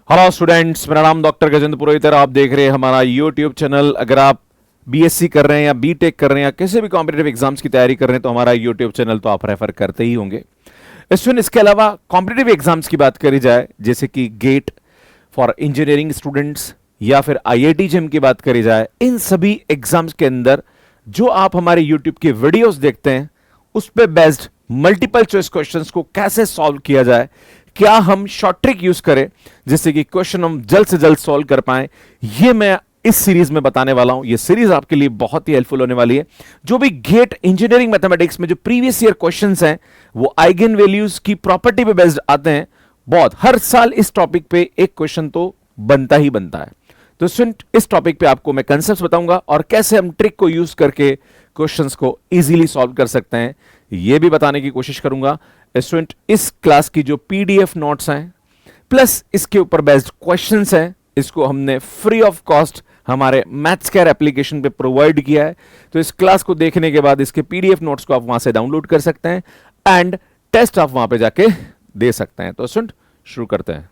Hello students, मेरा नाम doctor Gajendra पुरोहित है। आप देख रहे हैं हमारा यूट्यूब चैनल। अगर आप बीएससी कर रहे हैं या बीटेक कर रहे हैं या किसी भी कॉम्पिटेटिव एग्जाम्स की तैयारी कर रहे हैं तो हमारा यूट्यूब चैनल तो आप रेफर करते ही होंगे। इसके अलावा कॉम्पिटेटिव एग्जाम्स की बात करी जाए, जैसे कि गेट फॉर इंजीनियरिंग स्टूडेंट्स या फिर आईआईटी जेम की बात करी जाए, इन सभी एग्जाम्स के अंदर जो आप हमारे यूट्यूब के वीडियोस देखते हैं उस पर बेस्ड मल्टीपल चॉइस क्वेश्चंस को कैसे सॉल्व किया जाए, क्या हम शॉर्ट ट्रिक यूज करें जिससे कि क्वेश्चन हम जल्द से जल्द सॉल्व कर पाएं, ये मैं इस सीरीज में बताने वाला हूं। ये सीरीज आपके लिए बहुत ही हेल्पफुल होने वाली है। जो भी गेट इंजीनियरिंग मैथमेटिक्स में जो प्रीवियस ईयर क्वेश्चंस हैं वो आइगन वैल्यूज की प्रॉपर्टी पे बेस्ड आते हैं। बहुत हर साल इस टॉपिक पे एक क्वेश्चन तो बनता ही बनता है। तो इस टॉपिक पे आपको मैं कंसेप्ट बताऊंगा और कैसे हम ट्रिक को यूज करके क्वेश्चंस को इजीली सॉल्व कर सकते हैं, ये भी बताने की कोशिश करूंगा। स्टूडेंट, इस क्लास की जो पीडीएफ नोट्स हैं प्लस इसके ऊपर बेस्ड क्वेश्चंस हैं, इसको हमने फ्री ऑफ कॉस्ट हमारे मैथ्स केयर एप्लीकेशन पे प्रोवाइड किया है। तो इस क्लास को देखने के बाद इसके पीडीएफ नोट्स को आप वहां से डाउनलोड कर सकते हैं एंड टेस्ट आप वहां पे जाके दे सकते हैं। तो स्टूडेंट, शुरू करते हैं।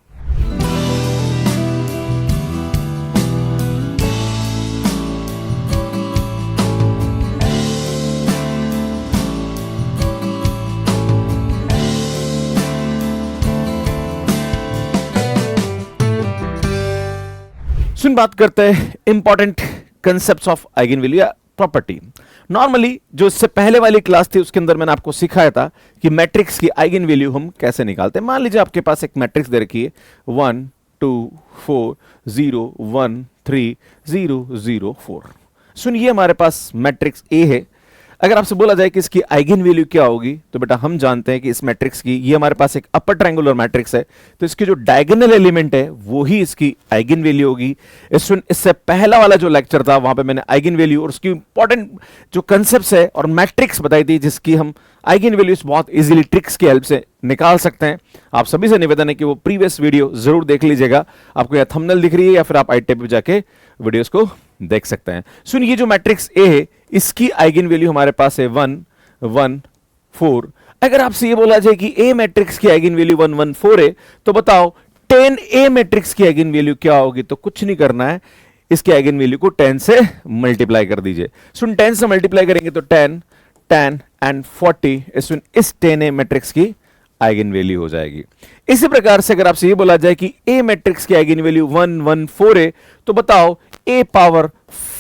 बात करते हैं important concepts of eigen value या प्रॉपर्टी। नॉर्मली जो इससे पहले वाली क्लास थी उसके अंदर मैंने आपको सिखाया था कि मैट्रिक्स की आइगन वैल्यू हम कैसे निकालते हैं। मान लीजिए आपके पास एक मैट्रिक्स दे रखी है 1 2 4 0 1 3 0 0 4। सुनिए, हमारे पास मैट्रिक्स ए है। अगर आपसे बोला जाए कि इसकी आइगन वैल्यू क्या होगी तो बेटा हम जानते हैं कि इस मैट्रिक्स की, ये हमारे पास एक अपर ट्रायंगुलर मैट्रिक्स है, तो इसके जो डायगोनल एलिमेंट है वो ही इसकी आइगन वैल्यू होगी। इससे पहला वाला जो लेक्चर था वहां पे मैंने आइगन वैल्यू और उसकी इंपॉर्टेंट जो कंसेप्ट्स है और मैट्रिक्स बताई थी जिसकी हम आइगन वैल्यूज बहुत इजीली ट्रिक्स की हेल्प से निकाल सकते हैं। आप सभी से निवेदन है कि वो प्रीवियस वीडियो जरूर देख लीजिएगा। आपको यह थंबनेल दिख रही है या फिर आप आईटेप पे जाके वीडियोस को देख सकते हैं। सुनिए, ये जो मैट्रिक्स ए है इसकी आइगन वैल्यू हमारे पास है 1 1 4। अगर आपसे ये बोला जाए कि ए मैट्रिक्स की आइगन वैल्यू 1 1 4 है तो बताओ 10 ए मैट्रिक्स की आइगन वैल्यू क्या होगी। तो कुछ नहीं करना है, इसकी आइगन वैल्यू को 10 से मल्टीप्लाई कर दीजिए। सुन, 10 से मल्टीप्लाई करेंगे तो 10 10 एंड 40 इस 10 ए मैट्रिक्स की आइगन वैल्यू हो जाएगी। इसी प्रकार से अगर आपसे ये बोला जाए कि ए मैट्रिक्स की आइगन वैल्यू 1 1 4 है तो बताओ ए पावर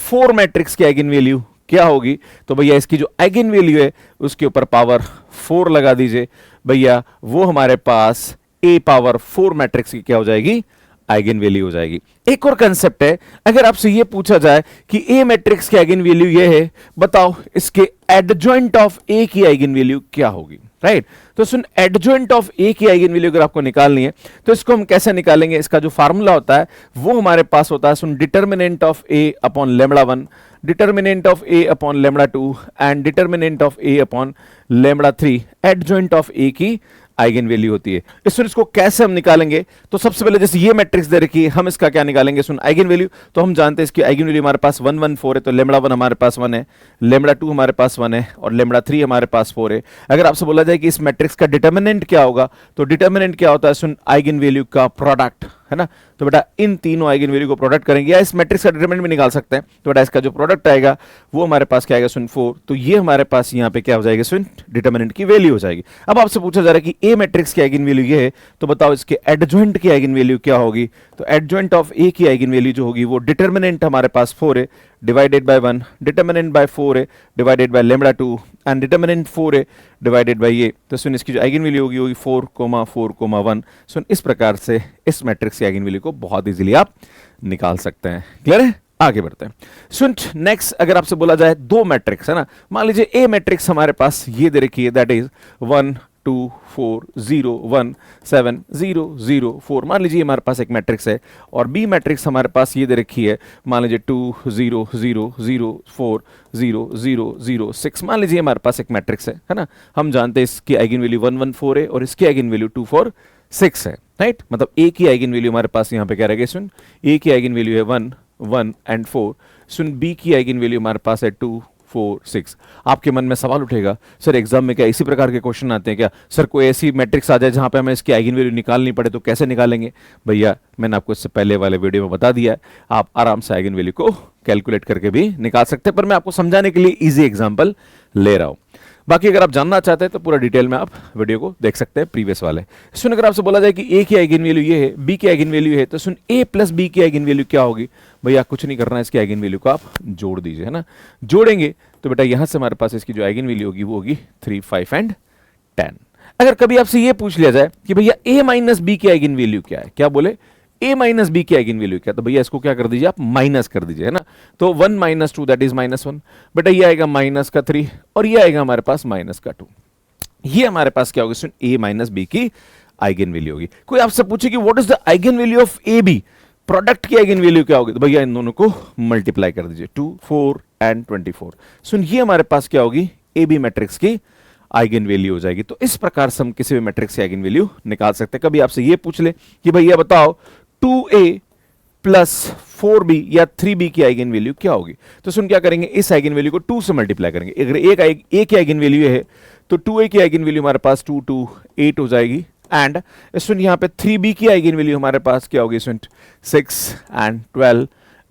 4 मैट्रिक्स की आइगन वैल्यू क्या होगी। तो भैया इसकी जो आइगन वैल्यू है उसके ऊपर पावर 4 लगा दीजिए। भैया वो हमारे पास ए पावर 4 मैट्रिक्स की क्या हो जाएगी, आइगन वैल्यू हो जाएगी। एक और कंसेप्ट है, अगर आपसे यह पूछा जाए कि ए मैट्रिक्स की आइगन वैल्यू यह है, बताओ इसके एडजॉइंट ऑफ ए की आइगन वैल्यू क्या होगी, राइट। तो सुन, एडजॉइंट ऑफ ए की आइगन वैल्यू अगर आपको निकालनी है तो इसको हम कैसे निकालेंगे, इसका जो फार्मूला होता है वो हमारे पास होता है सुन determinant of A upon lambda 1, determinant of A upon lambda 2 and determinant of A upon lambda 3 adjoint of A की आइगन वैल्यू होती है। इसको कैसे हम निकालेंगे, तो सबसे पहले जैसे ये मैट्रिक्स दे रखी है हम इसका क्या निकालेंगे, सुन आइगन वैल्यू। तो हम जानते हैं इसकी आइगन वैल्यू हमारे पास 1 1 4 है, तो लेमड़ा 1 हमारे पास 1 है, लेमड़ा 2 हमारे पास 1 है और लेमड़ा 3 हमारे पास 4 है। अगर आपसे बोला जाए कि इस मैट्रिक्स का डिटर्मिनेंट क्या होगा, तो डिटर्मिनेंट क्या होता है, सुन आइगन वैल्यू का प्रोडक्ट, है ना। तो बेटा इन तीनों आइगन वैल्यू को प्रोडक्ट करेंगे या इस मैट्रिक्स का डिटरमिनेंट भी निकाल सकते हैं। तो बेटा इसका जो प्रोडक्ट आएगा वो हमारे पास क्या आएगा, सुन 4। तो ये हमारे पास यहाँ पे क्या हो जाएगा, सुन डिटरमिनेंट की वैल्यू हो जाएगी। अब आपसे पूछा जा रहा है कि ए मैट्रिक्स की आइगन वैल्यू ये है, तो बताओ इसके एडजॉइंट की आइगन वैल्यू क्या होगी। तो एडजॉइंट ऑफ ए की आइगन वैल्यू जो होगी वो डिटरमिनेंट हमारे पास 4 है डिवाइडेड बाय 1, डिटरमिनेंट बाय 4 है divided by lambda 2 and determinant 4 है डिवाइडेड बाय ये। तो सुन इसकी जो आइगन वैल्यू होगी 4 4 1। सुन इस प्रकार से इस मैट्रिक्स की आइगन वैल्यू को बहुत इजीली आप निकाल सकते हैं। क्लियर है, आगे बढ़ते हैं। सुन नेक्स्ट, अगर आपसे बोला जाए दो मैट्रिक्स है ना, मान लीजिए ए मैट्रिक्स हमारे पास ये दे रखी है दैट इज 1 2 4 0 1 7 0 0 4। मान लीजिए हमारे पास एक मैट्रिक्स है और बी मैट्रिक्स हमारे पास ये दे रखी है, मान लीजिए 2 0 0 0 4 0 0 0 6। मान लीजिए हमारे पास एक मैट्रिक्स है ना। हम जानते हैं इसकी आइगन वैल्यू 1 1 4 है और इसकी आइगन वैल्यू 2 4 6 है, राइट। मतलब ए की आइगन वैल्यू हमारे पास यहाँ पे क्या रहेगा, सुन ए की आइगन वैल्यू है 1 1 एंड 4। सुन बी की आइगन वैल्यू हमारे पास है 2 4 6। आपके मन में सवाल उठेगा, सर एग्जाम में क्या इसी प्रकार के क्वेश्चन आते हैं क्या? सर कोई ऐसी मैट्रिक्स आ जाए जहां पे हमें इसकी आइगन वैल्यू निकालनी पड़े तो कैसे निकालेंगे? भैया मैंने आपको इससे पहले वाले वीडियो में बता दिया है, आप आराम से आइगन वैल्यू को कैलकुलेट करके भी निकाल सकते हैं, पर मैं आपको समझाने के लिए इजी एग्जांपल ले रहा हूं। बाकी अगर आप जानना चाहते हैं तो पूरा डिटेल में आप वीडियो को देख सकते हैं प्रीवियस वाले। सुन, अगर आपसे बोला जाए कि ए की आइगन वैल्यू ये है, बी की आइगन वैल्यू है, तो सुन ए प्लस बी की आइगन वैल्यू क्या होगी? भैया कुछ नहीं करना है, इसकी आइगन वैल्यू को आप जोड़ दीजिए, है ना। जोड़ेंगे तो बेटा यहां से हमारे पास इसकी जो आइगन वैल्यू होगी वो होगी 3 5 एंड 10। अगर कभी आपसे ये पूछ लिया जाए कि भैया ए माइनस बी की आइगन वैल्यू क्या है, क्या बोले? ए माइनस बी की आइगन वैल्यू क्या? तो भैया इसको क्या कर दीजिए, आप माइनस कर दीजिए, है ना। तो 1 माइनस 2 दैट इज -1। बेटा ये आएगा माइनस का 3 और ये आएगा हमारे पास माइनस का 2। ये हमारे पास क्या होगी? सुन, ए माइनस बी की आइगन वैल्यू होगी। कोई आपसे पूछे कि what is the eigen value of A B, product की आइगन वैल्यू क्या होगी? तो भैया इन दोनों को मल्टीप्लाई कर दीजिए, 2 4 एंड 24। सुन, ये हमारे पास क्या होगी? ए बी मैट्रिक्स की आइगन वैल्यू हो जाएगी। तो इस प्रकार से हम किसी भी मैट्रिक्स की आइगन वैल्यू निकाल सकते हैं। कभी आपसे ये पूछ ले कि भैया बताओ 2a प्लस 4b या 3b की आइगन वैल्यू क्या होगी? तो सुन क्या करेंगे, इस आइगन वैल्यू को 2 से मल्टीप्लाई करेंगे। अगर ए की आइगन वैल्यू है तो 2a की आइगन वैल्यू हमारे पास 2 2 8 हो जाएगी। एंड सुन यहाँ पे 3b की आइगन वैल्यू हमारे पास क्या होगी? सुन 6 एंड 12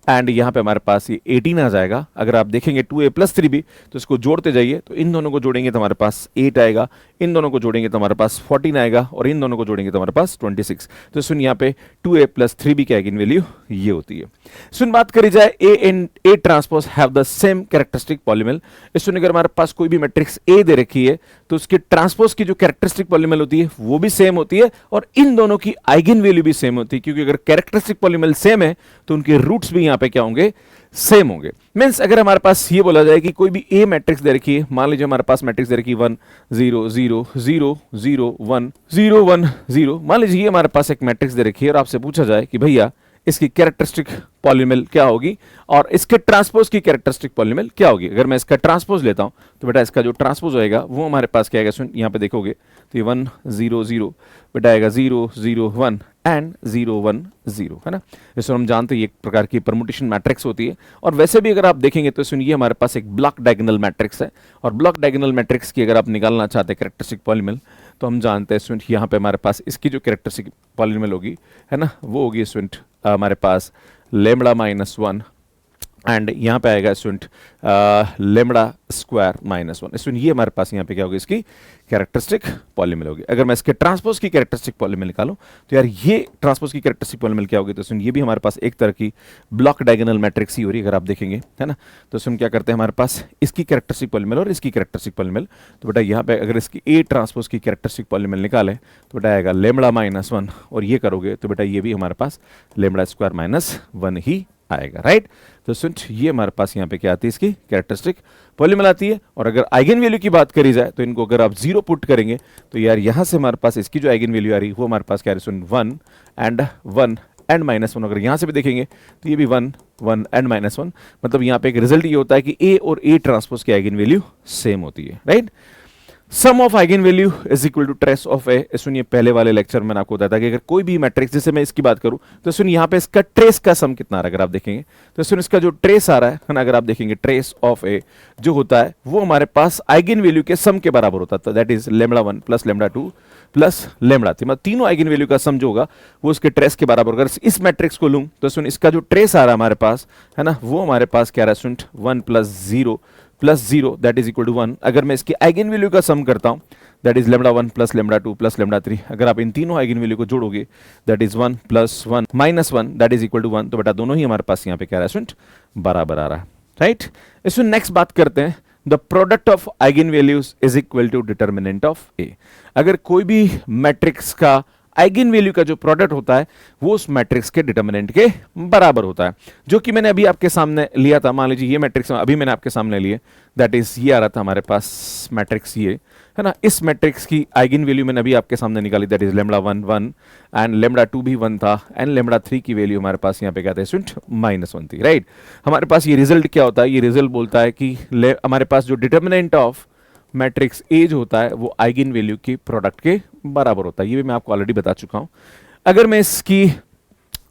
एंड यहाँ पे हमारे पास ये 18 आ जाएगा। अगर आप देखेंगे 2a प्लस 3b तो इसको जोड़ते जाइए, तो इन दोनों को जोड़ेंगे तो हमारे पास 8 आएगा, इन दोनों को जोड़ेंगे तो हमारे पास 14 आएगा और इन दोनों को जोड़ेंगे तो हमारे पास 26। तो सुन यहाँ पे 2a प्लस 3b की आइगन वैल्यू ये होती है। सुन, बात करी जाए A and A transpose have the same characteristic polynomial. सुन, अगर हमारे पास कोई भी मैट्रिक्स ए दे रखी है तो उसकी ट्रांसपोज की जो कैरेक्टरिस्टिक पॉलीमल होती है वो भी सेम होती है और इन दोनों की आइगन वैल्यू भी सेम होती है, क्योंकि अगर कैरेक्टरिस्टिक पॉलीमल सेम है तो उनके रूट्स भी यहाँ पे क्या होंगे? सेम होंगे। मींस अगर हमारे पास ये बोला जाए कि कोई भी ए मैट्रिक्स दे रखी है, मान लीजिए हमारे पास मैट्रिक्स दे रखी है 1 0 0 0 0 1 0 1 0, मान लीजिए ये हमारे पास एक मैट्रिक्स दे रखी है और आपसे पूछा जाए कि भैया इसकी कैरेक्टरिस्टिक पॉलीमल क्या होगी और इसके ट्रांसपोज की कैरेक्टरिस्टिक पॉलीमल क्या होगी? अगर मैं इसका ट्रांसपोज लेता हूं तो बेटा इसका जो ट्रांसपोज होएगा वो हमारे पास क्या आएगा? सुन, यहाँ पे देखोगे तो ये 1 0 0 बेटा आएगा 0 0 1 एंड 0 1 0, है ना। इसको हम जानते हैं ये एक प्रकार की परमुटेशन मैट्रिक्स होती है। और वैसे भी अगर आप देखेंगे तो सुनिए हमारे पास एक ब्लॉक डायगोनल मैट्रिक्स है और ब्लॉक डायगोनल मैट्रिक्स की अगर आप निकालना चाहते हैं कैरेक्टरिस्टिक पॉलीमल तो हम जानते हैं सुन यहाँ पे हमारे पास इसकी जो कैरेक्टरिस्टिक पॉलीमल होगी, है ना, वो होगी सुन हमारे पास लेमड़ा -1 एंड यहाँ पे आएगा स्टूडेंट लेमड़ा स्क्वायर -1। स्टूडेंट ये हमारे पास यहाँ पे क्या होगी? इसकी कैरेक्टरिस्टिक पॉलीमल होगी। अगर मैं इसके ट्रांसपोज की कैरेक्टरिस्टिक पॉलीमल निकालूं तो यार ये ट्रांसपोज की कैरेक्टरिस्टिक पॉलीमल क्या होगी? तो सुन ये भी हमारे पास एक तरह की ब्लॉक डायगोनल मैट्रिक्स ही हो रही है अगर आप देखेंगे, है ना। तो सुन क्या करते हैं हमारे पास इसकी कैरेक्टरिस्टिक पॉलीमल और इसकी कैरेक्टरिस्टिक पॉलीमल, तो बेटा यहाँ पे अगर इसकी ए ट्रांसपोज की कैरेक्टरिस्टिक पॉलीमल निकाले तो बेटा आएगा लेमड़ा -1 और ये करोगे तो बेटा ये भी हमारे पास लेमड़ा स्क्वायर -1 ही आएगा, राइट। तो सुन ये हमारे पास यहाँ पे क्या आती है? इसकी कैरेक्टरिस्टिक पॉलीमल आती है। और अगर आइगन वैल्यू की बात करी जाए तो इनको अगर आप 0 पुट करेंगे तो यार यहाँ से हमारे पास इसकी जो आइगन वैल्यू आ रही है वो हमारे पास क्या है? सुन 1 एंड -1। अगर यहाँ से भी देखेंगे तो ये भी 1 1 एंड -1, मतलब यहाँ पे एक रिजल्ट ये होता है कि ए और ए ट्रांसपोज की आइगन वैल्यू सेम होती है, right. Sum of eigen value is equal to trace of A. सुनिए पहले वाले लेक्चर में मैंने आपको बताया था कि अगर कोई भी मैट्रिक्स, जैसे मैं इसकी बात करूं तो सुनिए यहाँ पे इसका ट्रेस का सम कितना आ रहा है? अगर आप देखेंगे तो सुनिए इसका जो ट्रेस आ रहा है ना, अगर आप देखेंगे ट्रेस ऑफ ए जो होता है वो हमारे पास आइगन वैल्यू के सम के बराबर होता है। That is lambda 1 plus lambda 2 plus lambda 3, मतलब तीनों आइगन वैल्यू का सम जो होगा वो उसके ट्रेस के बराबर। अगर इस मैट्रिक्स को लूं तो सुन इसका जो ट्रेस आ रहा है हमारे पास, है ना, वो हमारे पास क्या रहा है? सुन 1 plus 0 that is equal to 1। अगर मैं इसकी आइगन वैल्यू का सम करता हूं that is lambda 1 plus lambda 2 plus lambda 3, अगर आप इन तीनों आइगन वैल्यू को जोड़ोगे that is 1 plus 1 -1 that is equal to 1। तो बेटा दोनों ही हमारे पास यहाँ पे क्या रहा है? सुन बराबर आ रहा है, राइट। इसमें नेक्स्ट बात करते हैं, the product of eigen values is equal to determinant of A. अगर कोई भी मैट्रिक्स का आइगन वैल्यू का जो प्रोडक्ट होता है वो उस मैट्रिक्स के डिटर्मिनेंट के बराबर होता है, जो कि मैंने अभी आपके सामने लिया था। मान लीजिए ये मैट्रिक्स अभी मैंने आपके सामने लिए, दैट इज ये आ रहा था हमारे पास मैट्रिक्स ये, है ना। इस मैट्रिक्स की आइगन वैल्यू मैंने अभी आपके सामने निकाली, that is lambda 1 1 and lambda 2 भी 1 था एंड लेमड़ा 3 की वैल्यू हमारे पास यहाँ पे क्या था? स्टूडेंट -1 थी, राइट। हमारे पास ये रिजल्ट क्या होता है? ये रिजल्ट बोलता है कि हमारे पास जो डिटर्मिनेंट ऑफ मैट्रिक्स ए जो होता है वो आइगन वैल्यू की प्रोडक्ट के बराबर होता है। ये भी मैं आपको ऑलरेडी बता चुका हूं। अगर मैं इसकी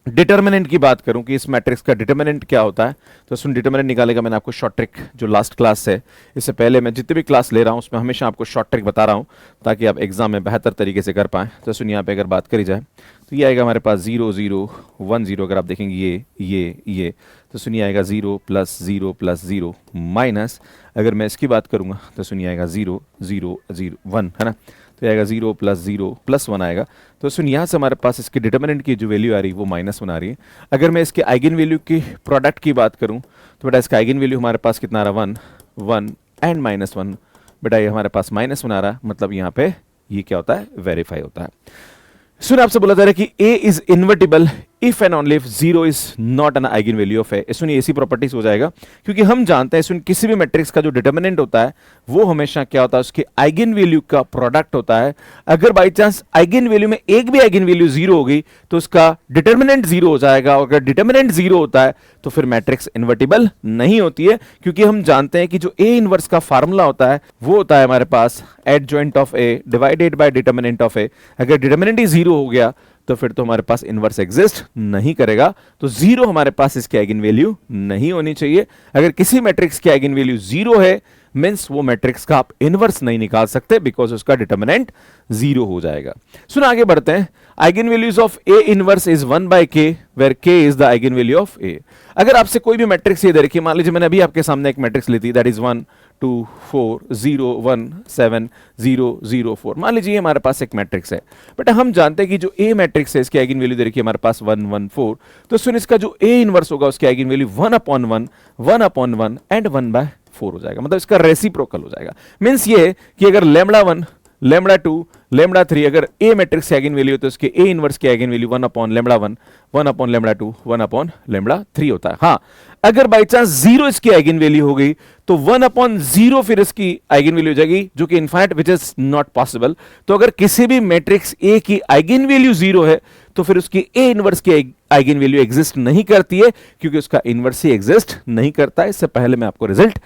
डिटर्मिनेंट की बात करूं कि इस मैट्रिक्स का डिटर्मिनेंट क्या होता है, तो सुन डिटर्मिनेंट निकालेगा मैंने आपको शॉर्ट ट्रिक जो लास्ट क्लास से, इससे पहले मैं जितने भी क्लास ले रहा हूं उसमें हमेशा आपको शॉर्ट ट्रिक बता रहा हूं ताकि आप एग्जाम में बेहतर तरीके से कर पाएं। तो सुन यहाँ पे अगर बात करी जाए तो ये आएगा हमारे पास 0 0 1 0। अगर आप देखेंगे ये तो सुनिए आएगा 0 प्लस 0 प्लस 0 माइनस, अगर मैं इसकी बात करूंगा तो सुनिए आएगा 0 0 0 1, है ना, तो आएगा 0 प्लस 0 प्लस 1 आएगा। तो सुन यहाँ से हमारे पास इसके डिटर्मिनेंट की जो वैल्यू आ रही है वो -1 आ रही है। अगर मैं इसके आइगन वैल्यू की प्रोडक्ट की बात करूँ तो बेटा इसका आइगन वैल्यू हमारे पास कितना आ रहा है 1 1 एंड -1। बेटा ये हमारे पास -1 आ रहा है, मतलब यहाँ पे ये क्या होता है, वेरीफाई होता है। सुन आपसे बोला जा रहा है कि A is invertible if and only if 0 is not an eigen value of A। सुन ऐसी प्रॉपर्टीज हो जाएगा क्योंकि हम जानते हैं सुन किसी भी मैट्रिक्स का जो डिटर्मिनेंट होता है वो हमेशा क्या होता है, उसके आइगन वैल्यू का प्रोडक्ट होता है। अगर बाई चांस आइगन वैल्यू में एक भी आइगन वैल्यू 0 होगी तो उसका डिटर्मिनेंट 0 हो जाएगा, और अगर डिटर्मिनेंट 0 होता है तो फिर मैट्रिक्स इन्वर्टिबल नहीं होती है, क्योंकि हम जानते हैं कि जो A इनवर्स का फार्मूला होता है वो होता है हमारे पास adjoint of A divided by determinant of A। अगर डिटर्मिनेंट ही 0 हो गया तो फिर तो हमारे पास इनवर्स एग्जिस्ट नहीं करेगा, तो 0 हमारे पास इसकी आइगन वैल्यू नहीं होनी चाहिए। अगर किसी मैट्रिक्स की आइगन वैल्यू 0 है मींस वो मैट्रिक्स का आप इनवर्स नहीं निकाल सकते, बिकॉज उसका डिटर्मिनेंट 0 हो जाएगा। सुन आगे बढ़ते हैं। Eigen values of A inverse is 1/k where k is the eigen value of A। अगर आपसे कोई भी मैट्रिक्स ये दे रखी है, मान लीजिए मैंने अभी आपके सामने एक मैट्रिक्स ली थी, दैट इज 1 2 4 0 1 7 0 0 4। मान लीजिए हमारे पास एक मैट्रिक्स है, बट हम जानते हैं कि जो A मैट्रिक्स है इसकी आइगन वैल्यू दे रखी है हमारे पास 1 1 4। तो सुन इसका जो A इनवर्स होगा उसकी आइगन वैल्यू 1/1 1/1 एंड 1/4 हो जाएगा, मतलब इसका रेसिप्रोकल हो जाएगा। मींस ये कि अगर λ1 λ2 λ3 अगर A मैट्रिक्स की आइगन वैल्यू तो उसके A इनवर्स की आइगन वैल्यू 1/λ1 1/λ2 1/λ3 होता है। हाँ, अगर बाई चांस 0 इसकी आइगन वैल्यू हो गई तो 1/0 फिर इसकी आइगन वैल्यू हो जाएगी, जो कि infinite which is not possible. तो अगर किसी भी मैट्रिक्स A की आइगन वैल्यू 0 है तो फिर उसकी A इनवर्स की आइगन वैल्यू एग्जिस्ट नहीं करती है, क्योंकि उसका इनवर्स ही एग्जिस्ट नहीं करता है। इससे पहले मैं आपको रिजल्ट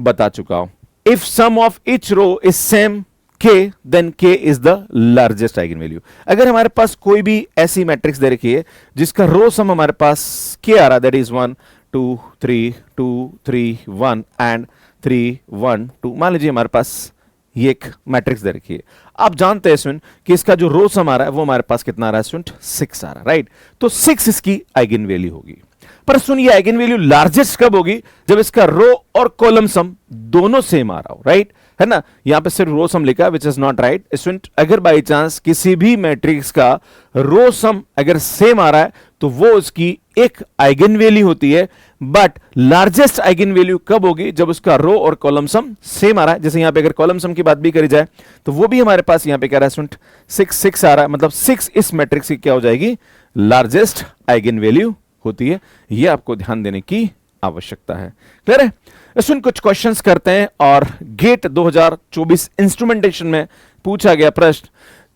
बता चुका हूं। If sum of each row is same k then k is the largest eigen value। अगर हमारे पास कोई भी ऐसी मैट्रिक्स दे रखी है जिसका रो सम हमारे पास k आ रहा है, दैट इज 1 2 3 2 3 1 एंड 3 1 2। मान लीजिए हमारे पास ये एक मैट्रिक्स दे रखी है, आप जानते हैं सुन कि इसका जो रो सम आ रहा है वो हमारे पास कितना आ रहा है, सुन 6 आ रहा है, राइट। तो 6 इसकी आइगन वैल्यू होगी। पर सुन ये आइगन वैल्यू लार्जेस्ट कब होगी, जब इसका रो और कॉलम सम दोनों सेम आ रहा हो, राइट, है ना। यहां पे सिर्फ रो सम लिखा है which is not right student. अगर बाई चांस किसी भी मैट्रिक्स का रो सम अगर सेम आ रहा है तो वो उसकी एक आइगन वैल्यू होती है, बट लार्जेस्ट आइगन वैल्यू कब होगी, जब उसका रो और कॉलम सम सेम आ रहा है। जैसे यहां पे अगर कॉलम सम की बात भी करी जाए तो वो भी हमारे पास यहां पे कह रहा है स्टूडेंट 6 6 आ रहा है, मतलब 6 इस मैट्रिक्स की क्या हो जाएगी, लार्जेस्ट आइगन वैल्यू होती है। ये आपको ध्यान देने की आवश्यकता है। क्लियर है। सुन कुछ क्वेश्चंस करते हैं, और गेट 2024 इंस्ट्रूमेंटेशन में पूछा गया प्रश्न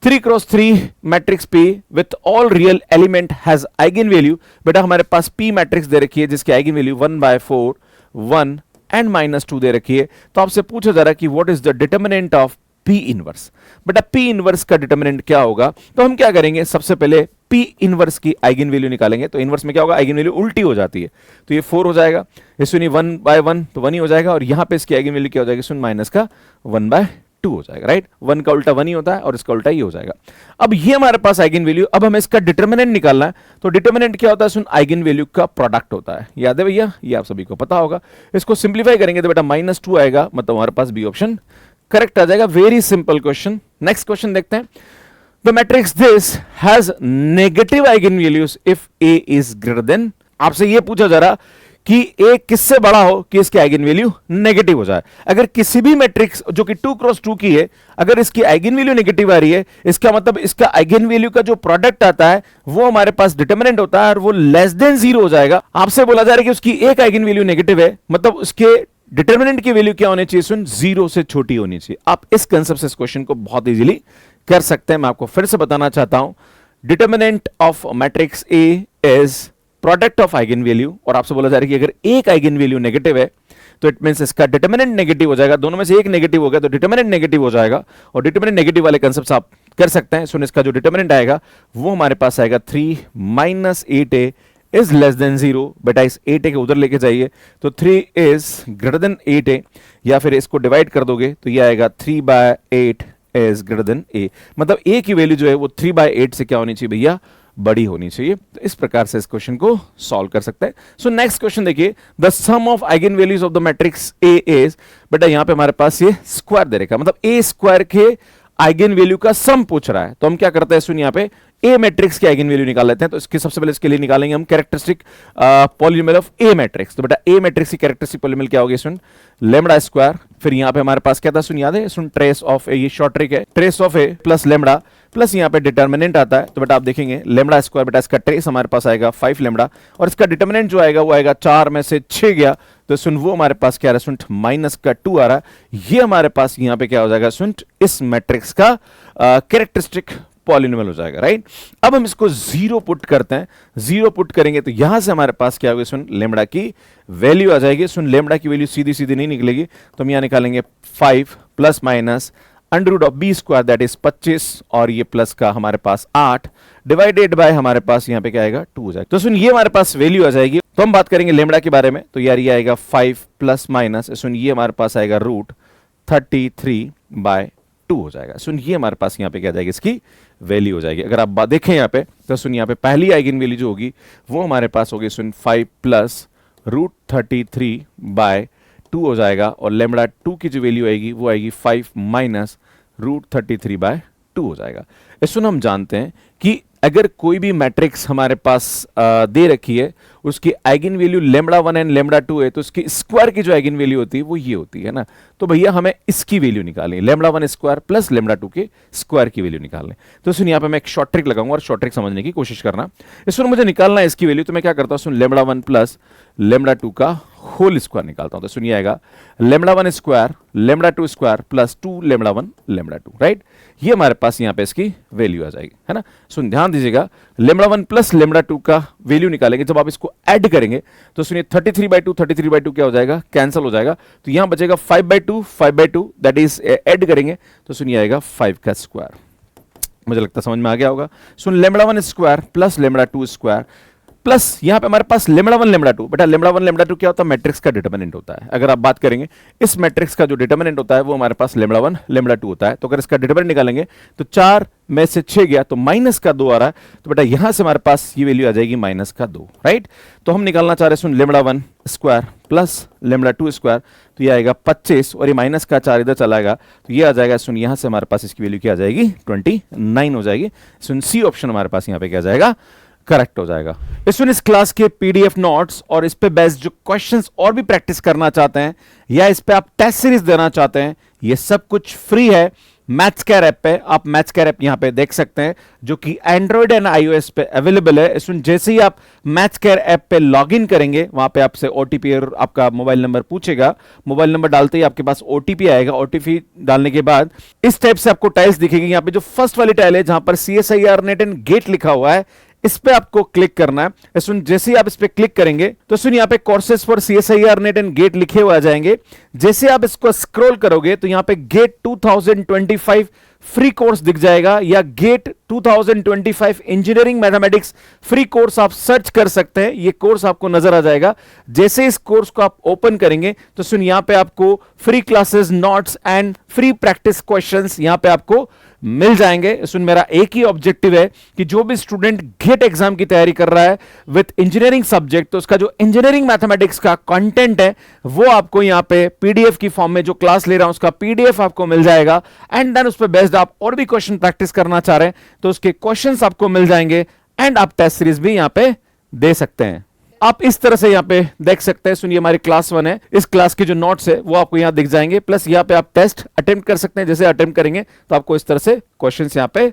3x3 matrix P with all real element has eigen value. बेटा हमारे पास P मैट्रिक्स दे रखी है जिसकी आइगन वैल्यू 1/4 1 एंड -2 दे रखी है। तो आपसे पूछा जा रहा है कि what is the determinant of P inverse. बेटा P इनवर्स का डिटर्मिनेंट क्या होगा, तो हम क्या करेंगे, सबसे पहले P इनवर्स की आइगन वैल्यू निकालेंगे। तो इनवर्स में क्या होगा, आइगन वैल्यू उल्टी हो जाती है, तो ये 4 हो जाएगा। ये सुनिए 1/1 तो 1 ही हो जाएगा, और यहां पे इसकी आइगन वैल्यू क्या हो जाएगी, सुन माइनस का 1/2 हो जाएगा, राइट। 1 का उल्टा 1 ही होता है और इसका उल्टा ही हो जाएगा। अब ये हमारे पास आइगन वैल्यू, अब हमें इसका डिटर्मिनेंट निकालना है। तो डिटर्मिनेंट क्या होता है, सुन आइगन वैल्यू का प्रोडक्ट होता है, याद है भैया, ये आप सभी को पता होगा। इसको सिंप्लीफाई करेंगे तो बेटा -2 आएगा, मतलब हमारे पास बी ऑप्शन करेक्ट आ जाएगा। Very simple question. Next question देखते हैं। The matrix this has negative eigenvalues if A is greater than। आपसे यह पूछा जा रहा कि A किससे बड़ा हो कि इसकी आइगन वैल्यू नेगेटिव हो जाए। अगर किसी भी मैट्रिक्स जो कि 2x2 की है, अगर इसकी आइगन वैल्यू नेगेटिव आ रही है, इसका मतलब इसका आइगन वैल्यू का जो प्रोडक्ट आता है वो हमारे पास डिटर्मिनेंट होता है और वो लेस देन 0 हो जाएगा। आपसे बोला जा रहा है कि उसकी एक आइगन वैल्यू नेगेटिव है, मतलब उसके डिटर्मिनेंट की वैल्यू क्या होनी चाहिए, सुन 0 से छोटी होनी चाहिए। आप इस कंसेप्ट से इस क्वेश्चन को बहुत इजीली कर सकते हैं। मैं आपको फिर से बताना चाहता हूं, determinant of matrix A is product of eigen value, और आपसे बोला जा रहा है कि अगर एक आइगन वैल्यू नेगेटिव है तो इट मींस इसका डिटर्मिनेंट नेगेटिव हो जाएगा। दोनों में से एक नेगेटिव हो गया तो डिटर्मिनेंट नेगेटिव हो जाएगा, और डिटर्मिनेंट नेगेटिव वाले कंसेप्ट्स आप कर सकते हैं। सुन इसका जो डिटर्मिनेंट आएगा वो हमारे पास आएगा 3 minus 8a is less than 0। बेटा इस 8a के उधर लेके जाइए तो 3 इज ग्रेटर देन 8a, या फिर इसको डिवाइड कर दोगे तो ये आएगा 3/8 इज ग्रेटर देन a। मतलब a की वैल्यू जो है वो 3/8 से क्या होनी चाहिए भैया, बड़ी होनी चाहिए। तो इस प्रकार से इस क्वेश्चन को सॉल्व कर सकते हैं। सो नेक्स्ट क्वेश्चन देखिए, the sum of eigen values of the matrix A is, बेटा यहां पे हमारे पास ये स्क्वायर दे रखा है, मतलब ए स्क्वायर के आइगन वैल्यू का सम पूछ रहा है। तो हम क्या करते हैं, सुन यहां पे ए मैट्रिक्स की आइगन वैल्यू निकाल लेते हैं। तो इसके सबसे पहले इसके लिए निकालेंगे हम characteristic polynomial of A matrix. तो बेटा ए मैट्रिक्स की कैरेक्टरिस्टिक पॉलीनोमियल क्या होगी, सुन लेमड़ा स्क्वायर, फिर यहां पे हमारे पास क्या था, सुन याद है, सुन ट्रेस ऑफ ए, ये शॉर्ट ट्रिक है, trace of A plus lambda plus यहाँ पे डिटर्मिनेंट आता है। तो बेटा आप देखेंगे लेमड़ा स्क्वायर, बेटा इसका ट्रेस हमारे पास आएगा 5 लेमड़ा, और इसका डिटर्मिनेंट जो आएगा वो आएगा 4 में से 6 गया, तो सुन वो हमारे पास क्या आ रहा है, सुन माइनस का 2 आ रहा है। ये हमारे पास यहाँ पे क्या हो जाएगा, सुन इस मैट्रिक्स का कैरेक्टरिस्टिक पॉलिनोमियल हो जाएगा, राइट। अब हम इसको 0 पुट करते हैं, 0 पुट करेंगे तो यहां से हमारे पास क्या होगा, सुन लेमड़ा की वैल्यू आ जाएगी। सुन लेमड़ा की वैल्यू सीधी सीधी नहीं निकलेगी, तो हम यहां निकालेंगे 5 plus minus under root of B square that is 25, और ये प्लस का हमारे पास 8 डिवाइडेड बाय हमारे पास यहाँ पे क्या आएगा 2 हो जाएगा। तो सुन ये हमारे पास वैल्यू आ जाएगी। तो हम बात करेंगे लेमड़ा के बारे में, तो यार ये आएगा 5 प्लस माइनस, सुन ये हमारे पास आएगा रूट 33/2 हो जाएगा। सुन ये हमारे पास यहाँ पे क्या जाएगी, इसकी वैल्यू हो जाएगी। अगर आप बात देखें यहाँ पे, तो सुन यहाँ पे पहली आइगन वैल्यू जो होगी वो हमारे पास होगी सुन 5 प्लस रूट 33/2 हो जाएगा, और लेमड़ा 2 की जो वैल्यू आएगी वो आएगी 5 माइनस रूट 33/2 हो जाएगा। इसमें हम जानते हैं कि अगर कोई भी मैट्रिक्स हमारे पास दे रखी है, उसकी eigen value lambda 1 and lambda 2 है, तो उसकी स्क्वायर की जो आइगन वैल्यू होती है वो ये होती है ना। तो भैया हमें इसकी वैल्यू निकालनी है, लेमड़ा 1 स्क्वायर प्लस लेमड़ा 2 के स्क्वायर की वैल्यू निकालनी है। तो सुन यहाँ पे मैं एक शॉर्ट ट्रिक लगाऊंगा और शॉर्ट ट्रिक समझने की कोशिश करना। इसमें मुझे निकालना है इसकी वैल्यू, तो मैं क्या करता हूँ, सुन लेमड़ा 1 प्लस लेमड़ा 2 का होल स्क्वायर निकालता हूं। तो सुनिए आएगा lambda 1 square lambda 2 square plus 2 lambda 1 lambda 2, right. ये हमारे पास यहां पे इसकी वैल्यू आ जाएगी, है ना। सुन ध्यान दीजिएगा, लेमड़ा 1 प्लस लेमड़ा 2 का वैल्यू निकालेंगे, जब आप इसको ऐड करेंगे तो सुनिए 33/2 क्या हो जाएगा, कैंसिल हो जाएगा। तो यहां बचेगा 5/2 दैट इज ऐड करेंगे तो सुनिए आएगा 5 का स्क्वायर। मुझे लगता है समझ में आ गया होगा। सुन lambda 1 square plus lambda 2 square plus यहां पे हमारे पास लेमड़ा 1 लेमड़ा 2, बेटा लेमड़ा 1 लेमड़ा 2 क्या होता है, मैट्रिक्स का डिटर्मिनेंट होता है। अगर आप बात करेंगे इस मैट्रिक्स का जो डिटर्मिनेंट होता है वो हमारे पास लेमड़ा 1 लेमड़ा 2 होता है। तो अगर इसका डिटर्मिनेंट निकालेंगे तो 4 में से 6 गया तो माइनस का 2 आ रहा है, तो बेटा यहां से हमारे पास ये वैल्यू आ जाएगी माइनस का 2, राइट। तो हम निकालना चाह रहे हैं सुन lambda 1 square plus lambda 2 square, तो ये आएगा 25 और ये माइनस का 4 इधर चला जाएगा, तो ये आ जाएगा सुन यहां से हमारे पास इसकी वैल्यू क्या आ जाएगी 29 हो जाएगी। सुन सी ऑप्शन हमारे पास यहां पे क्या जाएगा, करेक्ट हो जाएगा। इस क्लास के पीडीएफ नोट्स और इस पे बेस्ड जो क्वेश्चंस और भी प्रैक्टिस करना चाहते हैं या इस पे आप टेस्ट सीरीज देना चाहते हैं, ये सब कुछ फ्री है मैथ्स केयर ऐप पे। आप मैथ्स केयर ऐप यहां पे देख सकते हैं जो कि एंड्रॉइड एंड आईओएस पे अवेलेबल है। इसमें जैसे ही आप मैथ्स केयर ऐप पे लॉगिन करेंगे, वहां पे आपसे ओटीपी और आपका मोबाइल नंबर पूछेगा। मोबाइल नंबर डालते ही आपके पास ओटीपी आएगा। ओटीपी डालने के बाद इस टाइप से आपको टाइल्स दिखेगी। यहां पे जो फर्स्ट वाली टाइल है जहां पर CSIR नेट एंड गेट लिखा हुआ है, इस पे आपको क्लिक करना है। सुन जैसे ही आप इस पे क्लिक करेंगे तो सुन यहाँ पे courses for CSIR NET and GATE लिखे हुए आ जाएंगे। जैसे आप इसको स्क्रॉल करोगे तो यहाँ पे गेट 2025 फ्री कोर्स दिख जाएगा, या GATE 2025 engineering mathematics free course आप सर्च कर सकते हैं। ये कोर्स आपको नजर आ जाएगा। जैसे इस कोर्स को आप ओपन करेंगे तो सुन यहाँ पे आपको free classes, notes and free practice questions यहाँ पे आपको मिल जाएंगे। सुन मेरा एक ही ऑब्जेक्टिव है कि जो भी स्टूडेंट गेट एग्जाम की तैयारी कर रहा है विद इंजीनियरिंग सब्जेक्ट, तो उसका जो इंजीनियरिंग मैथमेटिक्स का कंटेंट है वो आपको यहाँ पे पीडीएफ की फॉर्म में जो क्लास ले रहा हूं उसका पीडीएफ आपको मिल जाएगा। एंड देन उस पर बेस्ड आप और भी क्वेश्चन प्रैक्टिस करना चाह रहे हैं तो उसके क्वेश्चंस आपको मिल जाएंगे एंड आप टेस्ट सीरीज भी यहाँ पे दे सकते हैं। आप इस तरह से यहाँ पे देख सकते हैं। सुनिए हमारी क्लास 1 है, इस क्लास के जो नोट्स है वो आपको यहाँ दिख जाएंगे, प्लस यहाँ पे आप टेस्ट अटेम्प्ट कर सकते हैं। जैसे अटेम्प्ट करेंगे तो आपको इस तरह से क्वेश्चंस यहाँ पे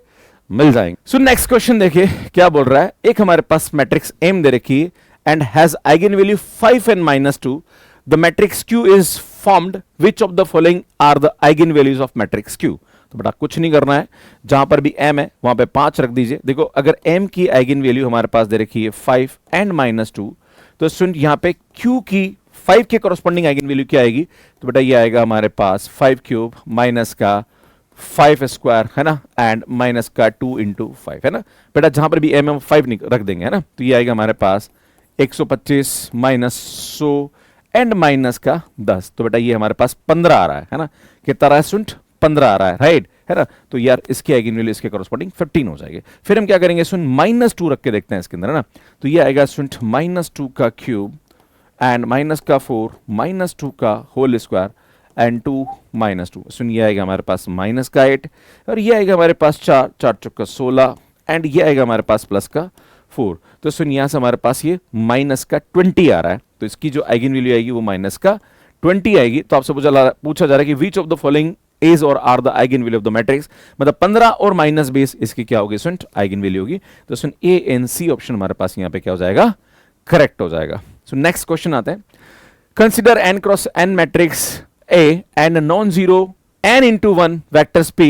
मिल जाएंगे। सो नेक्स्ट क्वेश्चन देखिए क्या बोल रहा है। एक हमारे पास मैट्रिक्स एम दे रखी है and has eigen value 5 and -2। The matrix Q is formed which of the following are the eigen values of matrix Q। तो बेटा कुछ नहीं करना है, जहां पर भी m है वहां पे 5 रख दीजिए। देखो अगर m की आइगन वैल्यू हमारे पास दे रखी है 5 and -2, तो सुन यहां पे q की 5 के कॉरस्पॉन्डिंग आइगन वैल्यू क्या आएगी, तो बेटा ये आएगा हमारे पास 5³ माइनस का 5 स्क्वायर है ना, एंड माइनस का 2 इंटू 5 है ना बेटा, जहां पर भी एम एम 5 रख देंगे है ना, तो ये आएगा हमारे पास 125 माइनस 100 एंड माइनस का 10, तो बेटा ये हमारे पास 15 आ रहा है ना, कितना रहा है स्टूडेंट, 15 आ रहा है, राइट है ना। तो यार इसकी आइगन वैल्यू इसके कॉरस्पॉन्डिंग 15 हो जाएगी। फिर हम क्या करेंगे स्टूडेंट, माइनस 2 रख के देखते हैं इसके अंदर है ना, तो ये आएगा स्टूडेंट माइनस 2 का क्यूब एंड माइनस का 4 माइनस 2 का होल स्क्वायर एंड 2 माइनस 2, सुन ये आएगा हमारे पास माइनस का 8 और ये आएगा हमारे पास 4 4 चौका 16 एंड ये आएगा हमारे पास प्लस का 4, तो सुन यहाँ से हमारे पास ये माइनस का 20 आ रहा है, तो इसकी जो आइगन वैल्यू आएगी वो माइनस का 20 आएगी। तो आपसे पूछा जा रहा है कि which of the following is और are the eigen value of the matrix, मतलब 15 और माइनस 20 इसकी क्या होगी स्टूडेंट, आइगन वैल्यू होगी। तो सुन ए एन सी ऑप्शन हमारे पास यहाँ पे क्या हो जाएगा, करेक्ट हो जाएगा। सो नेक्स्ट क्वेश्चन आते हैं, consider n cross n matrix A and non-zero n into 1 vectors P,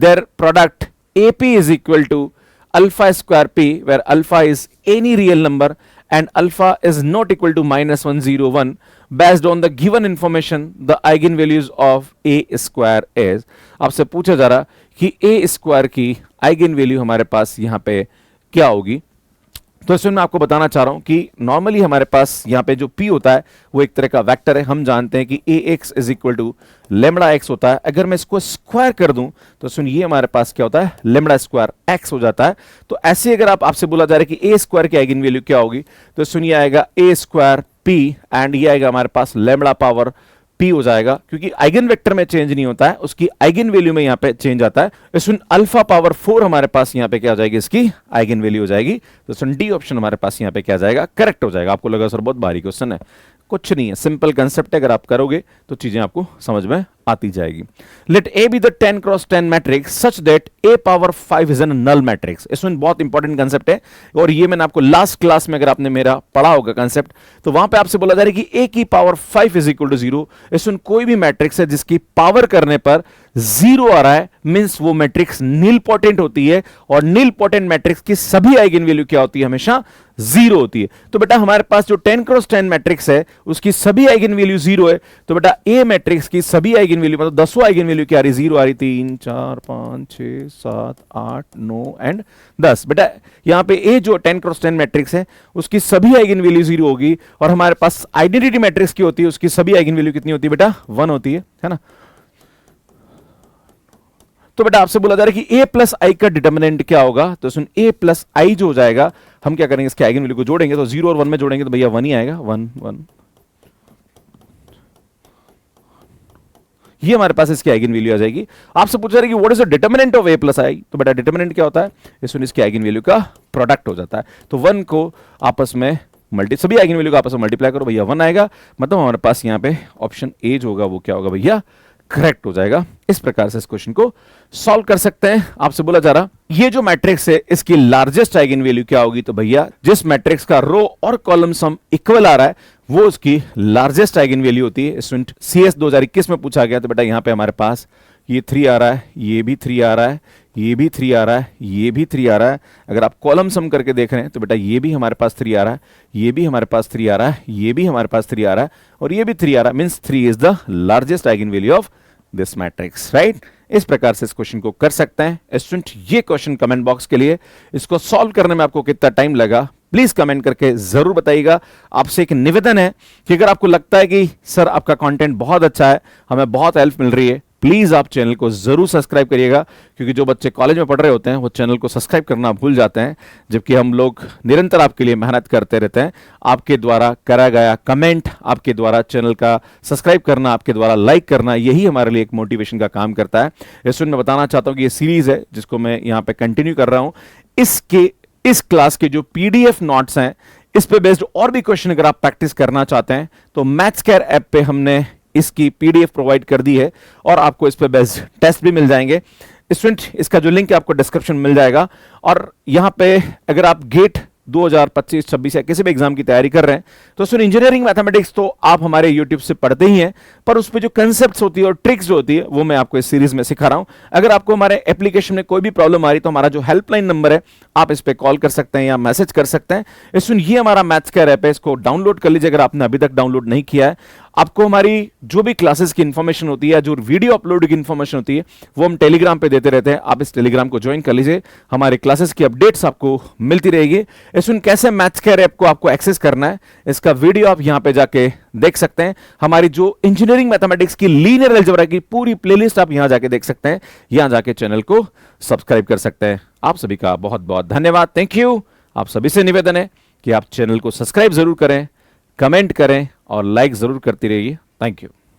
their product AP is equal to alpha square P, where alpha is any real number and alpha is not equal to minus 1 0 1. Based on the given information, the eigenvalues of A square is, आपसे पूछा जा रहा कि A square की eigenvalue हमारे पास यहाँ पे क्या होगी। तो इसमें मैं आपको बताना चाह रहा हूं कि नॉर्मली हमारे पास यहाँ पे जो P होता है वो एक तरह का वेक्टर है। हम जानते हैं कि AX is equal to lambda X होता है। अगर मैं इसको स्क्वायर कर दूं तो सुन ये हमारे पास क्या होता है, लेमड़ा स्क्वायर एक्स हो जाता है। तो ऐसे अगर आपसे बोला जा रहा है कि A स्क्वायर की आइगन वैल्यू क्या होगी, तो सुनिए आएगा A स्क्वायर P एंड ये आएगा हमारे पास लेमड़ा पावर P हो जाएगा, क्योंकि आइगन वेक्टर में चेंज नहीं होता है, उसकी आइगन वैल्यू में यहाँ पे चेंज आता है। तो सुन अल्फा पावर 4 हमारे पास यहाँ पे क्या हो जाएगी, इसकी आइगन वैल्यू हो जाएगी। तो सुन डी ऑप्शन हमारे पास यहाँ पे क्या जाएगा, करेक्ट हो जाएगा। आपको लगा सर बहुत भारी क्वेश्चन है, कुछ नहीं है, सिंपल कंसेप्ट है, अगर आप करोगे तो चीजें आपको समझ में आती जाएगी। Let A be the 10 cross 10 matrix such that A power 5 is an null matrix. इसमें बहुत इंपॉर्टेंट कंसेप्ट है और ये मैंने आपको लास्ट क्लास में अगर आपने मेरा पढ़ा होगा कंसेप्ट, तो वहां पे आपसे बोला जा रहा है कि ए की पावर 5 इज इक्वल टू 0। इसमें कोई भी मैट्रिक्स है जिसकी पावर करने पर 0 आ रहा है, मींस वो मैट्रिक्स नील पोटेंट होती है, और नील पोटेंट मैट्रिक्स की सभी आइगन वैल्यू क्या होती है, हमेशा 0 होती है। तो बेटा हमारे पास जो 10 क्रॉस 10 मैट्रिक्स है उसकी सभी आइगन वैल्यू 0 है। तो बेटा ए मैट्रिक्स की सभी आइगन वैल्यू मतलब 10 आइगन वैल्यू क्या आ रही, 0 आ रही, 3 4 5 6 7 8 9 एंड 10। बेटा यहां पे ए जो 10 क्रॉस 10 मैट्रिक्स है उसकी सभी आइगन वैल्यू 0 होगी, और हमारे पास आइडेंटिटी मैट्रिक्स की होती है उसकी सभी आइगन वैल्यू कितनी होती है बेटा, 1 होती है ना। तो बेटा आपसे बोला जा रहा है कि a प्लस आई का डिटर्मिनेंट क्या होगा, तो सुन a प्लस आई जो हो जाएगा, हम क्या करेंगे इसके आइगन वैल्यू को जोड़ेंगे, तो 0 और 1 में जोड़ेंगे तो भैया 1 ही आएगा, 1 1। ये हमारे पास इसकी आइगन वैल्यू आ जाएगी। आपसे पूछा जा रहा है कि what is the determinant of a plus I, तो बेटा डिटर्मिनेंट क्या होता है, इसमें इसकी आइगन वैल्यू का प्रोडक्ट हो जाता है। तो 1 को आपस में सभी आइगन वैल्यू को आपस में मल्टीप्लाई करो भैया 1 आएगा, मतलब हमारे पास यहाँ पे ऑप्शन ए जो होगा वो क्या होगा भैया, करेक्ट हो जाएगा। इस प्रकार से इस क्वेश्चन को सॉल्व कर सकते हैं। आपसे बोला जा रहा ये जो मैट्रिक्स है इसकी लार्जेस्ट आइगन वैल्यू क्या होगी, तो भैया जिस मैट्रिक्स का रो और कॉलम सम इक्वल आ रहा है वो उसकी लार्जेस्ट आइगन वैल्यू होती है। स्टूडेंट CS 2021 में पूछा गया, तो बेटा यहां पे हमारे पास ये 3 आ रहा है, ये भी 3 आ रहा है, ये भी 3 आ रहा है, ये भी 3 आ रहा है। अगर आप कॉलम सम करके देख रहे हैं तो बेटा ये भी हमारे पास 3 आ रहा है, ये भी हमारे पास 3 आ रहा है, ये भी हमारे पास 3 आ रहा है, और ये भी 3 आ रहा है, means 3 is the largest eigen value of this matrix, right. इस प्रकार से इस क्वेश्चन को कर सकते हैं। स्टूडेंट ये क्वेश्चन कमेंट बॉक्स के लिए, इसको सॉल्व करने में आपको कितना टाइम लगा प्लीज कमेंट करके जरूर बताइएगा। आपसे एक निवेदन है कि अगर आपको लगता है कि सर आपका कंटेंट बहुत अच्छा है, हमें बहुत हेल्प मिल रही है, प्लीज आप चैनल को जरूर सब्सक्राइब करिएगा, क्योंकि जो बच्चे कॉलेज में पढ़ रहे होते हैं वो चैनल को सब्सक्राइब करना भूल जाते हैं, जबकि हम लोग निरंतर आपके लिए मेहनत करते रहते हैं। आपके द्वारा करा गया कमेंट, आपके द्वारा चैनल का सब्सक्राइब करना, आपके द्वारा लाइक करना, यही हमारे लिए एक मोटिवेशन का काम करता है। इसमें मैं बताना चाहता हूँ कि ये सीरीज है जिसको मैं यहाँ पे कंटिन्यू कर रहा हूँ, इस क्लास के जो PDF नोट्स हैं इस पे बेस्ड और भी क्वेश्चन अगर आप प्रैक्टिस करना चाहते हैं तो मैथ्स केयर ऐप पे हमने इसकी PDF प्रोवाइड कर दी है, और आपको इस पे बेस्ड टेस्ट भी मिल जाएंगे। स्टूडेंट इसका जो लिंक है आपको डिस्क्रिप्शन में मिल जाएगा, और यहाँ पे अगर आप गेट 2025-26 या किसी भी एग्जाम की तैयारी कर रहे हैं तो सुन इंजीनियरिंग मैथमेटिक्स तो आप हमारे YouTube से पढ़ते ही हैं, पर उस पे जो कंसेप्ट्स होती है और ट्रिक्स जो होती है वो मैं आपको इस सीरीज में सिखा रहा हूं। अगर आपको हमारे एप्लीकेशन में कोई भी प्रॉब्लम आ रही तो हमारा जो हेल्पलाइन नंबर है आप इस पे कॉल कर सकते हैं या मैसेज कर सकते हैं। सुन ये हमारा मैथ्स केयर ऐप है, इसको डाउनलोड कर लीजिए अगर आपने अभी तक डाउनलोड नहीं किया है। आपको हमारी जो भी क्लासेस की इंफॉर्मेशन होती है, जो वीडियो अपलोड की इंफॉर्मेशन होती है, वो हम टेलीग्राम पे देते रहते हैं। आप इस टेलीग्राम को ज्वाइन कर लीजिए, हमारे क्लासेस की अपडेट्स आपको मिलती रहेगी। इसमें कैसे मैथ्स केयर ऐप को आपको एक्सेस करना है, इसका वीडियो आप यहां पे जाके देख सकते हैं। हमारी जो इंजीनियरिंग मैथमेटिक्स की लीनियर अलजेब्रा की पूरी प्लेलिस्ट आप यहां जाके देख सकते हैं। यहां जाके चैनल को सब्सक्राइब कर सकते हैं। आप सभी का बहुत बहुत धन्यवाद, थैंक यू। आप सभी से निवेदन है कि आप चैनल को सब्सक्राइब जरूर करें, कमेंट करें और लाइक जरूर करती रहिए। Thank you.